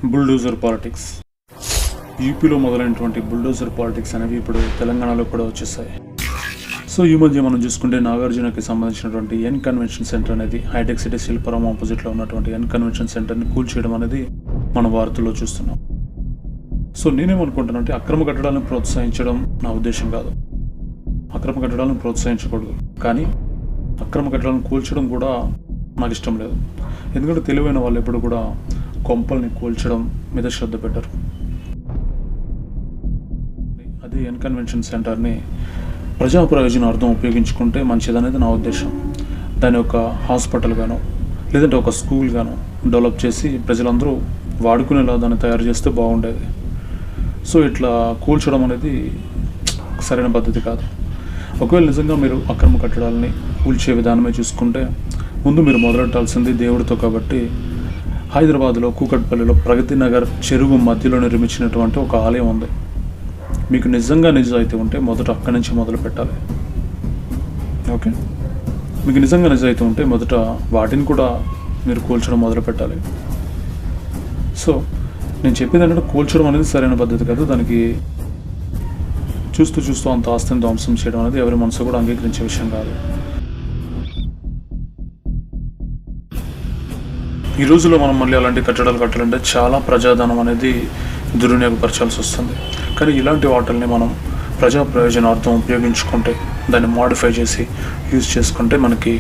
Bulldozer politics. యూపీలో మొదలైనటువంటి bulldozer politics అనేవి ఇప్పుడు తెలంగాణలో కూడా వచ్చేసాయి. సో ఈ మధ్య మనం చూసుకుంటే నాగార్జునకి సంబంధించినటువంటి ఎన్ కన్వెన్షన్ సెంటర్ అనేది హైటెక్ సిటీ శిల్పారాం ఆపోజిట్లో ఉన్నటువంటి ఎన్ కన్వెన్షన్ సెంటర్ని కూల్చేయడం అనేది మన వార్తల్లో చూస్తున్నాం. సో నేనేమనుకుంటానంటే అక్రమ కట్టడాలను ప్రోత్సహించడం నా ఉద్దేశం కాదు. అక్రమ కట్టడాలను ప్రోత్సహించకూడదు, కానీ అక్రమ కట్టడాలను కూల్చడం కూడా నాకు ఇష్టం లేదు. ఎందుకంటే తెలివైన వాళ్ళు ఎప్పుడు కూడా కొంపల్ని కూల్చడం మీద శ్రద్ధ పెట్టరు. అదే ఎన్ కన్వెన్షన్ సెంటర్ని ప్రజా ప్రయోజనార్థం ఉపయోగించుకుంటే మంచిదనేది నా ఉద్దేశం. దాని ఒక హాస్పిటల్ గానో లేదంటే ఒక స్కూల్ గానో డెవలప్ చేసి ప్రజలందరూ వాడుకునేలా దాన్ని తయారు చేస్తే బాగుండేది. సో ఇట్లా కూల్చడం అనేది సరైన పద్ధతి కాదు. ఒకవేళ నిజంగా మీరు అక్రమ కట్టడాలని కూల్చే విధానమే చూసుకుంటే ముందు మీరు మొదలెట్టాల్సింది దేవుడితో. కాబట్టి హైదరాబాద్లో కూకట్పల్లిలో ప్రగతి నగర్ చెరువు మధ్యలో నిర్మించినటువంటి ఒక ఆలయం ఉంది. మీకు నిజంగా నిజాయితీ ఉంటే మొదట అక్కడి నుంచి మొదలు పెట్టాలి. ఓకే, మీకు నిజంగా నిజాయితీ ఉంటే మొదట వాటిని కూడా మీరు కూల్చడం మొదలు పెట్టాలి. సో నేను చెప్పేది ఏంటంటే కూల్చడం అనేది సరైన పద్ధతి కాదు. దానికి చూస్తూ అంత ఆస్తిని ధ్వంసం చేయడం అనేది ఎవరి మనసు కూడా అంగీకరించే విషయం కాదు. ఈ రోజుల్లో మనం మళ్ళీ అలాంటి కట్టడాలు కట్టాలంటే చాలా ప్రజాధనం అనేది దుర్వినియోగపరచాల్సి వస్తుంది. కానీ ఇలాంటి వాటిల్ని మనం ప్రజా ప్రయోజనార్థం ఉపయోగించుకుంటే, దాన్ని మాడిఫై చేసి యూజ్ చేసుకుంటే మనకి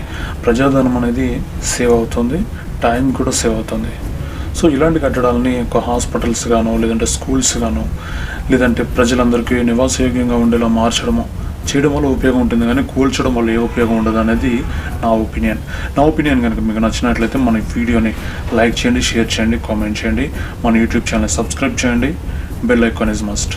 ప్రజాధనం అనేది సేవ్ అవుతుంది, టైం కూడా సేవ్ అవుతుంది. సో ఇలాంటి కట్టడాలని ఒక హాస్పిటల్స్ గాను లేదంటే స్కూల్స్ గాను లేదంటే ప్రజలందరికీ నివాసయోగ్యంగా ఉండేలా మార్చడము చేయడం వల్ల ఉపయోగం ఉంటుంది, కానీ కూల్చడం వల్ల ఏ ఉపయోగం ఉండదు అనేది నా ఒపీనియన్ కనుక మీకు నచ్చినట్లయితే మన వీడియోని లైక్ చేయండి, షేర్ చేయండి, కామెంట్ చేయండి, మన యూట్యూబ్ ఛానల్ సబ్స్క్రైబ్ చేయండి. Bell icon is must.